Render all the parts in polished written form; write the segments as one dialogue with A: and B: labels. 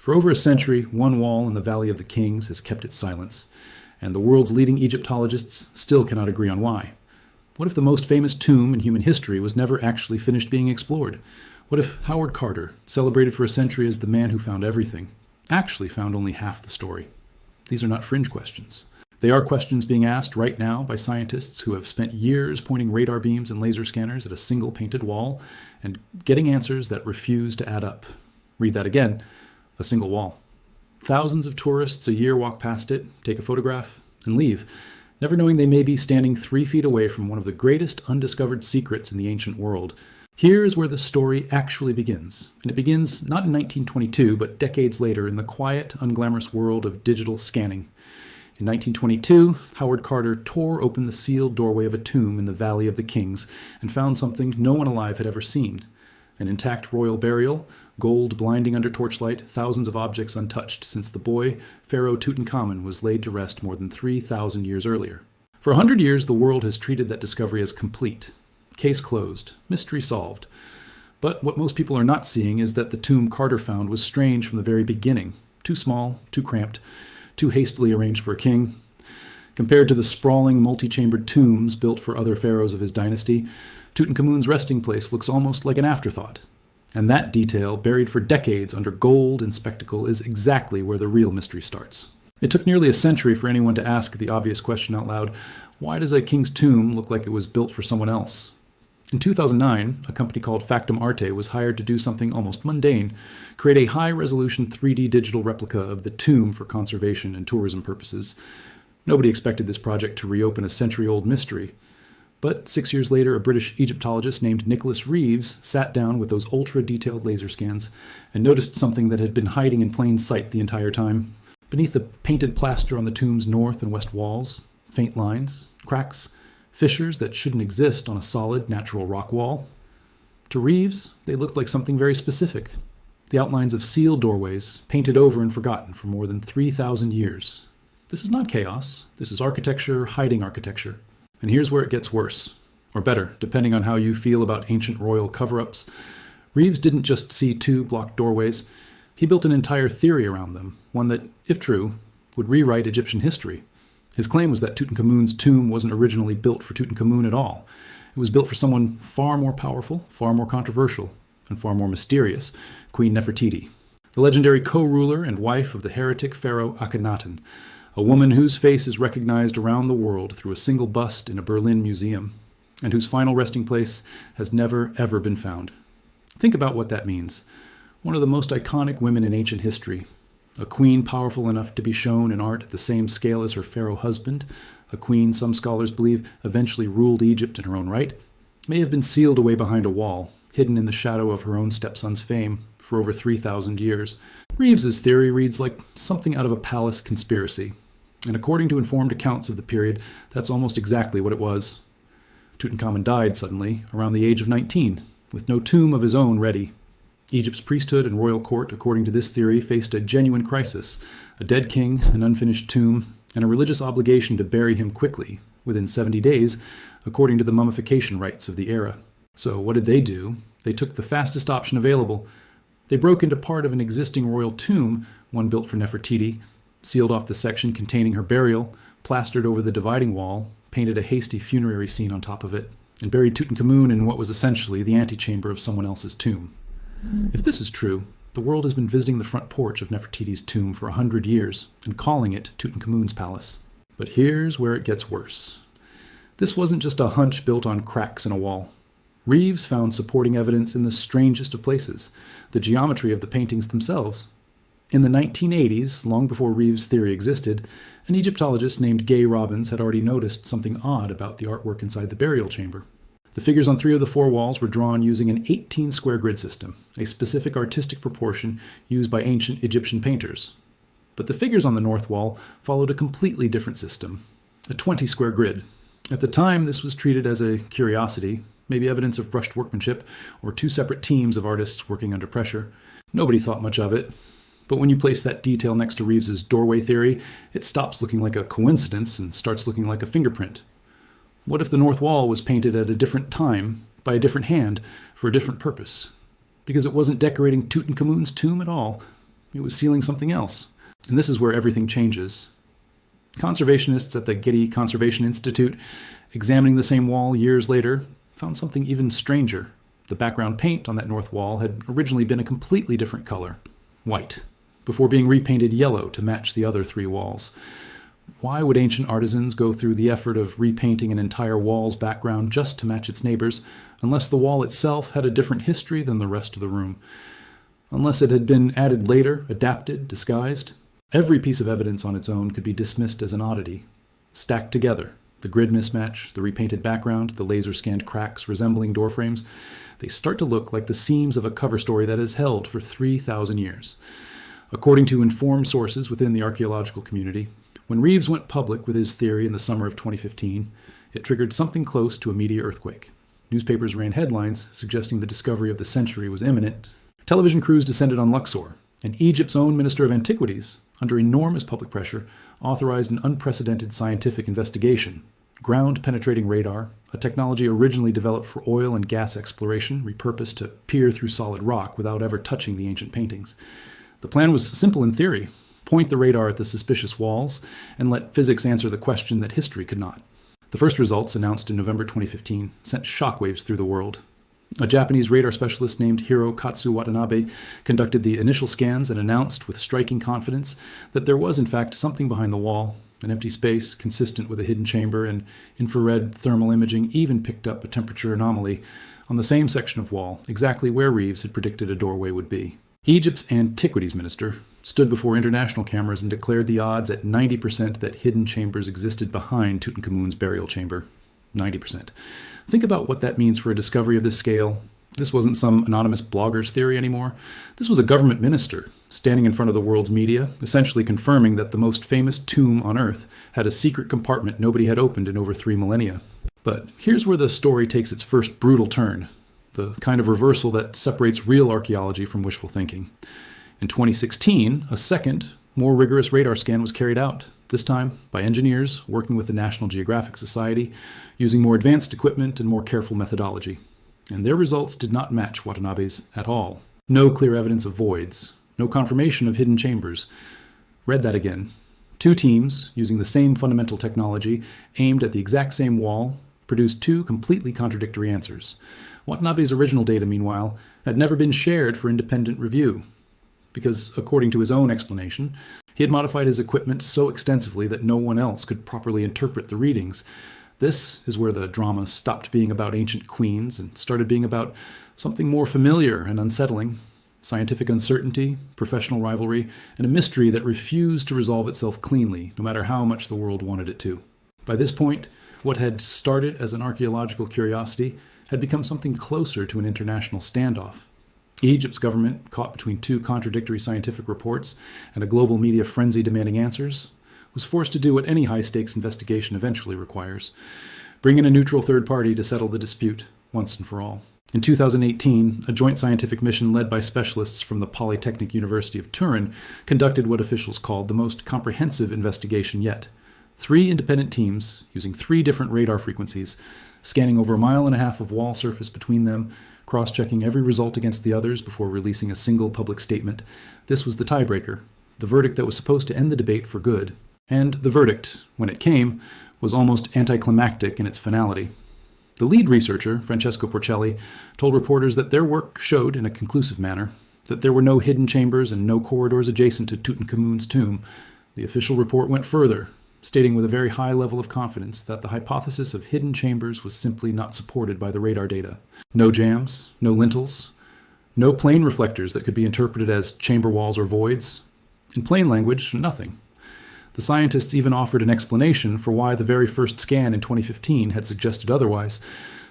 A: For over a century, one wall in the Valley of the Kings has kept its silence, and the world's leading Egyptologists still cannot agree on why. What if the most famous tomb in human history was never actually finished being explored? What if Howard Carter, celebrated for a century as the man who found everything, actually found only half the story? These are not fringe questions. They are questions being asked right now by scientists who have spent years pointing radar beams and laser scanners at a single painted wall and getting answers that refuse to add up. Read that again. A single wall. Thousands of tourists a year walk past it, take a photograph, and leave, never knowing they may be standing 3 feet away from one of the greatest undiscovered secrets in the ancient world. Here is where the story actually begins, and it begins not in 1922, but decades later in the quiet, unglamorous world of digital scanning. In 1922, Howard Carter tore open the sealed doorway of a tomb in the Valley of the Kings and found something no one alive had ever seen. An intact royal burial, gold blinding under torchlight, thousands of objects untouched since the boy, Pharaoh Tutankhamun, was laid to rest more than 3,000 years earlier. For 100 years, the world has treated that discovery as complete. Case closed. Mystery solved. But what most people are not seeing is that the tomb Carter found was strange from the very beginning. Too small, too cramped, too hastily arranged for a king. Compared to the sprawling, multi-chambered tombs built for other pharaohs of his dynasty, Tutankhamun's resting place looks almost like an afterthought. And that detail, buried for decades under gold and spectacle, is exactly where the real mystery starts. It took nearly a century for anyone to ask the obvious question out loud: why does a king's tomb look like it was built for someone else? In 2009, a company called Factum Arte was hired to do something almost mundane: create a high-resolution 3D digital replica of the tomb for conservation and tourism purposes. Nobody expected this project to reopen a century-old mystery. But 6 years later, a British Egyptologist named Nicholas Reeves sat down with those ultra-detailed laser scans and noticed something that had been hiding in plain sight the entire time. Beneath the painted plaster on the tomb's north and west walls, faint lines, cracks, fissures that shouldn't exist on a solid, natural rock wall. To Reeves, they looked like something very specific: the outlines of sealed doorways, painted over and forgotten for more than 3,000 years. This is not chaos. This is architecture hiding architecture. And here's where it gets worse, or better, depending on how you feel about ancient royal cover-ups. Reeves didn't just see 2 blocked doorways. He built an entire theory around them, one that, if true, would rewrite Egyptian history. His claim was that Tutankhamun's tomb wasn't originally built for Tutankhamun at all. It was built for someone far more powerful, far more controversial, and far more mysterious: Queen Nefertiti, the legendary co-ruler and wife of the heretic pharaoh Akhenaten, a woman whose face is recognized around the world through a single bust in a Berlin museum, and whose final resting place has never, ever been found. Think about what that means. One of the most iconic women in ancient history, a queen powerful enough to be shown in art at the same scale as her pharaoh husband, a queen some scholars believe eventually ruled Egypt in her own right, may have been sealed away behind a wall, hidden in the shadow of her own stepson's fame for over 3,000 years. Reeves's theory reads like something out of a palace conspiracy. And according to informed accounts of the period, that's almost exactly what it was. Tutankhamun died suddenly, around the age of 19, with no tomb of his own ready. Egypt's priesthood and royal court, according to this theory, faced a genuine crisis: a dead king, an unfinished tomb, and a religious obligation to bury him quickly, within 70 days, according to the mummification rites of the era. So what did they do? They took the fastest option available. They broke into part of an existing royal tomb, one built for Nefertiti, sealed off the section containing her burial, plastered over the dividing wall, painted a hasty funerary scene on top of it, and buried Tutankhamun in what was essentially the antechamber of someone else's tomb. If this is true, the world has been visiting the front porch of Nefertiti's tomb for 100 years and calling it Tutankhamun's palace. But here's where it gets worse. This wasn't just a hunch built on cracks in a wall. Reeves found supporting evidence in the strangest of places: the geometry of the paintings themselves. In the 1980s, long before Reeves' theory existed, an Egyptologist named Gay Robbins had already noticed something odd about the artwork inside the burial chamber. The figures on 3 of the 4 walls were drawn using an 18-square grid system, a specific artistic proportion used by ancient Egyptian painters. But the figures on the north wall followed a completely different system, a 20-square grid. At the time, this was treated as a curiosity, maybe evidence of rushed workmanship, or 2 separate teams of artists working under pressure. Nobody thought much of it. But when you place that detail next to Reeves's doorway theory, it stops looking like a coincidence and starts looking like a fingerprint. What if the north wall was painted at a different time, by a different hand, for a different purpose? Because it wasn't decorating Tutankhamun's tomb at all. It was sealing something else. And this is where everything changes. Conservationists at the Getty Conservation Institute, examining the same wall years later, found something even stranger. The background paint on that north wall had originally been a completely different color, white, before being repainted yellow to match the other three walls. Why would ancient artisans go through the effort of repainting an entire wall's background just to match its neighbors, unless the wall itself had a different history than the rest of the room? Unless it had been added later, adapted, disguised? Every piece of evidence on its own could be dismissed as an oddity. Stacked together, the grid mismatch, the repainted background, the laser-scanned cracks resembling doorframes, they start to look like the seams of a cover story that has held for 3,000 years. According to informed sources within the archaeological community, when Reeves went public with his theory in the summer of 2015, it triggered something close to a media earthquake. Newspapers ran headlines suggesting the discovery of the century was imminent. Television crews descended on Luxor, and Egypt's own Minister of Antiquities, under enormous public pressure, authorized an unprecedented scientific investigation. Ground-penetrating radar, a technology originally developed for oil and gas exploration, repurposed to peer through solid rock without ever touching the ancient paintings. The plan was simple in theory: point the radar at the suspicious walls and let physics answer the question that history could not. The first results, announced in November 2015, sent shockwaves through the world. A Japanese radar specialist named Hirokatsu Watanabe conducted the initial scans and announced with striking confidence that there was in fact something behind the wall, an empty space consistent with a hidden chamber, and infrared thermal imaging even picked up a temperature anomaly on the same section of wall, exactly where Reeves had predicted a doorway would be. Egypt's Antiquities Minister stood before international cameras and declared the odds at 90% that hidden chambers existed behind Tutankhamun's burial chamber. 90%. Think about what that means for a discovery of this scale. This wasn't some anonymous blogger's theory anymore. This was a government minister standing in front of the world's media, essentially confirming that the most famous tomb on Earth had a secret compartment nobody had opened in over 3 millennia. But here's where the story takes its first brutal turn, the kind of reversal that separates real archaeology from wishful thinking. In 2016, a second, more rigorous radar scan was carried out, this time by engineers working with the National Geographic Society, using more advanced equipment and more careful methodology. And their results did not match Watanabe's at all. No clear evidence of voids, no confirmation of hidden chambers. Read that again. 2 teams, using the same fundamental technology, aimed at the exact same wall, produced 2 completely contradictory answers. Watanabe's original data, meanwhile, had never been shared for independent review, because, according to his own explanation, he had modified his equipment so extensively that no one else could properly interpret the readings. This is where the drama stopped being about ancient queens and started being about something more familiar and unsettling: scientific uncertainty, professional rivalry, and a mystery that refused to resolve itself cleanly, no matter how much the world wanted it to. By this point, what had started as an archaeological curiosity had become something closer to an international standoff. Egypt's government, caught between 2 contradictory scientific reports and a global media frenzy demanding answers, was forced to do what any high-stakes investigation eventually requires: bring in a neutral third party to settle the dispute once and for all. In 2018, a joint scientific mission led by specialists from the Polytechnic University of Turin conducted what officials called the most comprehensive investigation yet. 3 independent teams, using 3 different radar frequencies, scanning over 1.5 miles of wall surface between them, cross-checking every result against the others before releasing a single public statement. This was the tiebreaker, the verdict that was supposed to end the debate for good. And the verdict, when it came, was almost anticlimactic in its finality. The lead researcher, Francesco Porcelli, told reporters that their work showed, in a conclusive manner, that there were no hidden chambers and no corridors adjacent to Tutankhamun's tomb. The official report went further, stating with a very high level of confidence that the hypothesis of hidden chambers was simply not supported by the radar data. No jams, no lintels, no plane reflectors that could be interpreted as chamber walls or voids. In plain language, nothing. The scientists even offered an explanation for why the very first scan in 2015 had suggested otherwise,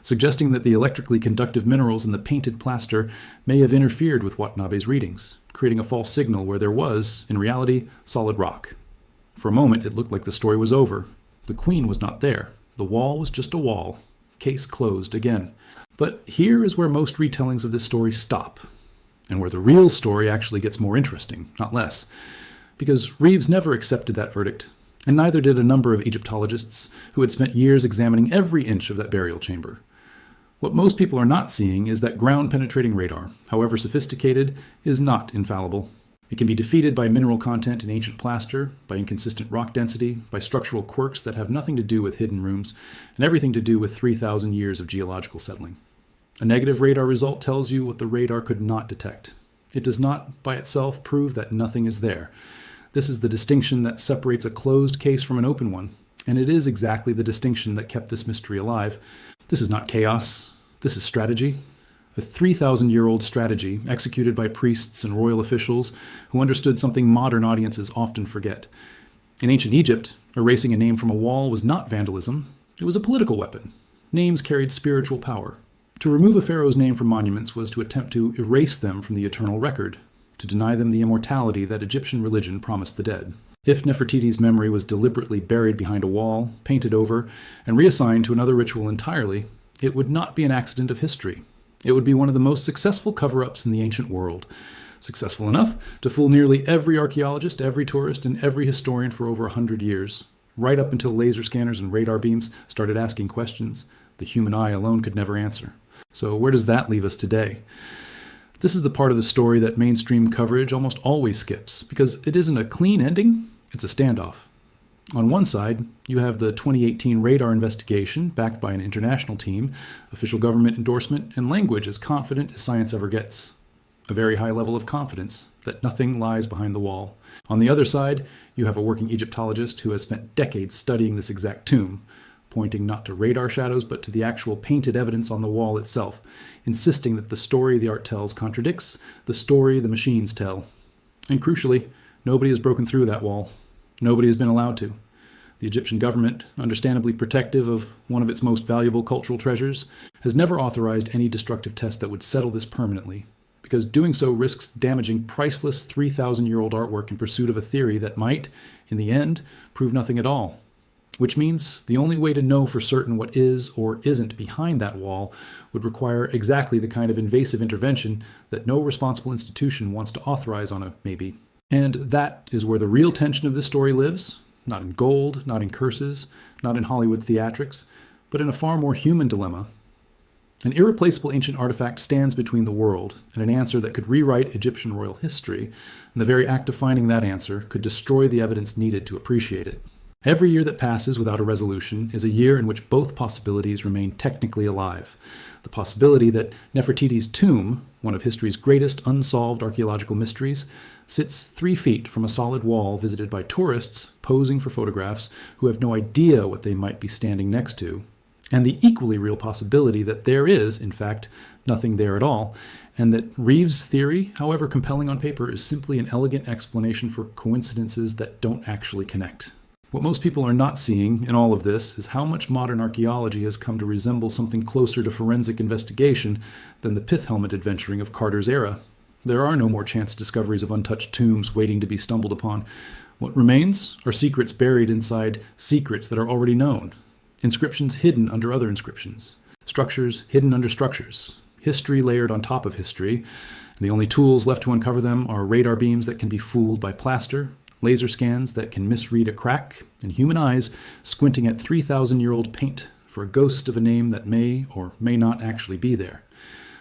A: suggesting that the electrically conductive minerals in the painted plaster may have interfered with Watanabe's readings, creating a false signal where there was, in reality, solid rock. For a moment, it looked like the story was over. The queen was not there. The wall was just a wall. Case closed again. But here is where most retellings of this story stop, and where the real story actually gets more interesting, not less. Because Reeves never accepted that verdict, and neither did a number of Egyptologists who had spent years examining every inch of that burial chamber. What most people are not seeing is that ground-penetrating radar, however sophisticated, is not infallible. It can be defeated by mineral content in ancient plaster, by inconsistent rock density, by structural quirks that have nothing to do with hidden rooms, and everything to do with 3,000 years of geological settling. A negative radar result tells you what the radar could not detect. It does not, by itself, prove that nothing is there. This is the distinction that separates a closed case from an open one, and it is exactly the distinction that kept this mystery alive. This is not chaos. This is strategy. A 3,000-year-old strategy executed by priests and royal officials who understood something modern audiences often forget. In ancient Egypt, erasing a name from a wall was not vandalism. It was a political weapon. Names carried spiritual power. To remove a pharaoh's name from monuments was to attempt to erase them from the eternal record, to deny them the immortality that Egyptian religion promised the dead. If Nefertiti's memory was deliberately buried behind a wall, painted over, and reassigned to another ritual entirely, it would not be an accident of history. It would be one of the most successful cover-ups in the ancient world. Successful enough to fool nearly every archaeologist, every tourist, and every historian for over 100 years, right up until laser scanners and radar beams started asking questions the human eye alone could never answer. So where does that leave us today? This is the part of the story that mainstream coverage almost always skips, because it isn't a clean ending, it's a standoff. On one side, you have the 2018 radar investigation backed by an international team, official government endorsement, and language as confident as science ever gets. A very high level of confidence that nothing lies behind the wall. On the other side, you have a working Egyptologist who has spent decades studying this exact tomb, pointing not to radar shadows but to the actual painted evidence on the wall itself, insisting that the story the art tells contradicts the story the machines tell. And crucially, nobody has broken through that wall. Nobody has been allowed to. The Egyptian government, understandably protective of one of its most valuable cultural treasures, has never authorized any destructive test that would settle this permanently, because doing so risks damaging priceless 3,000-year-old artwork in pursuit of a theory that might, in the end, prove nothing at all. Which means the only way to know for certain what is or isn't behind that wall would require exactly the kind of invasive intervention that no responsible institution wants to authorize on a maybe. And that is where the real tension of this story lives, not in gold, not in curses, not in Hollywood theatrics, but in a far more human dilemma. An irreplaceable ancient artifact stands between the world and an answer that could rewrite Egyptian royal history, and the very act of finding that answer could destroy the evidence needed to appreciate it. Every year that passes without a resolution is a year in which both possibilities remain technically alive. The possibility that Nefertiti's tomb, one of history's greatest unsolved archaeological mysteries, sits 3 feet from a solid wall visited by tourists posing for photographs who have no idea what they might be standing next to, and the equally real possibility that there is, in fact, nothing there at all, and that Reeves' theory, however compelling on paper, is simply an elegant explanation for coincidences that don't actually connect. What most people are not seeing in all of this is how much modern archaeology has come to resemble something closer to forensic investigation than the pith helmet adventuring of Carter's era. There are no more chance discoveries of untouched tombs waiting to be stumbled upon. What remains are secrets buried inside secrets that are already known, inscriptions hidden under other inscriptions, structures hidden under structures, history layered on top of history, and the only tools left to uncover them are radar beams that can be fooled by plaster, laser scans that can misread a crack, and human eyes squinting at 3,000-year-old paint for a ghost of a name that may or may not actually be there.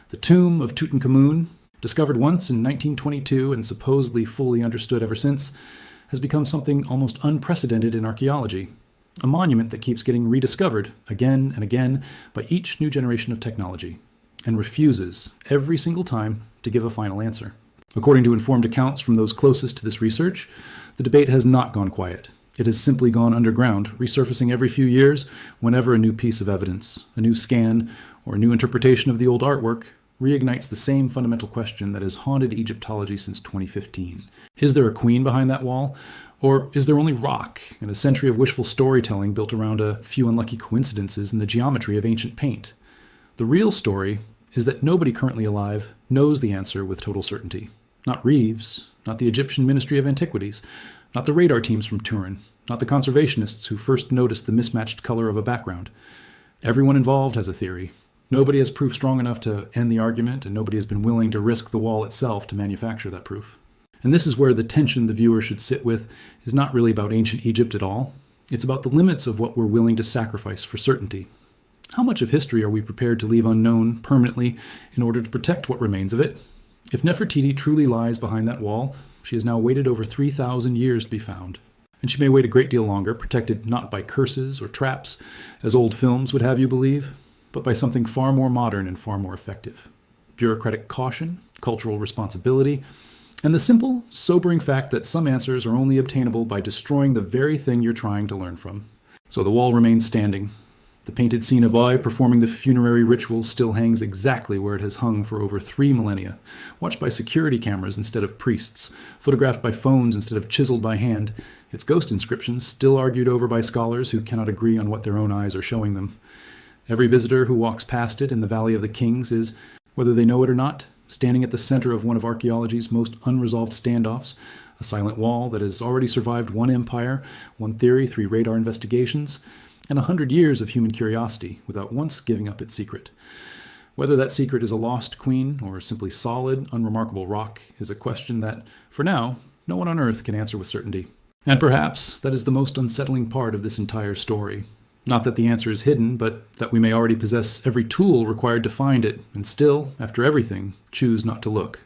A: The tomb of Tutankhamun, discovered once in 1922 and supposedly fully understood ever since, has become something almost unprecedented in archaeology. A monument that keeps getting rediscovered again and again by each new generation of technology, and refuses, every single time, to give a final answer. According to informed accounts from those closest to this research, the debate has not gone quiet. It has simply gone underground, resurfacing every few years whenever a new piece of evidence, a new scan, or a new interpretation of the old artwork reignites the same fundamental question that has haunted Egyptology since 2015. Is there a queen behind that wall? Or is there only rock and a century of wishful storytelling built around a few unlucky coincidences in the geometry of ancient paint? The real story is that nobody currently alive knows the answer with total certainty. Not Reeves, not the Egyptian Ministry of Antiquities, not the radar teams from Turin, not the conservationists who first noticed the mismatched color of a background. Everyone involved has a theory. Nobody has proof strong enough to end the argument, and nobody has been willing to risk the wall itself to manufacture that proof. And this is where the tension the viewer should sit with is not really about ancient Egypt at all. It's about the limits of what we're willing to sacrifice for certainty. How much of history are we prepared to leave unknown permanently in order to protect what remains of it? If Nefertiti truly lies behind that wall, She has now waited over 3,000 years to be found. And she may wait a great deal longer, protected not by curses or traps, as old films would have you believe, but by something far more modern and far more effective. Bureaucratic caution, cultural responsibility, and the simple, sobering fact that some answers are only obtainable by destroying the very thing you're trying to learn from. So the wall remains standing. The painted scene of Oi performing the funerary rituals still hangs exactly where it has hung for over 3 millennia, watched by security cameras instead of priests, photographed by phones instead of chiseled by hand, its ghost inscriptions still argued over by scholars who cannot agree on what their own eyes are showing them. Every visitor who walks past it in the Valley of the Kings is, whether they know it or not, standing at the center of one of archaeology's most unresolved standoffs, a silent wall that has already survived 1 empire, 1 theory, 3 radar investigations, and 100 years of human curiosity without once giving up its secret. Whether that secret is a lost queen or simply solid, unremarkable rock is a question that, for now, no one on Earth can answer with certainty. And perhaps that is the most unsettling part of this entire story. Not that the answer is hidden, but that we may already possess every tool required to find it, and still, after everything, choose not to look.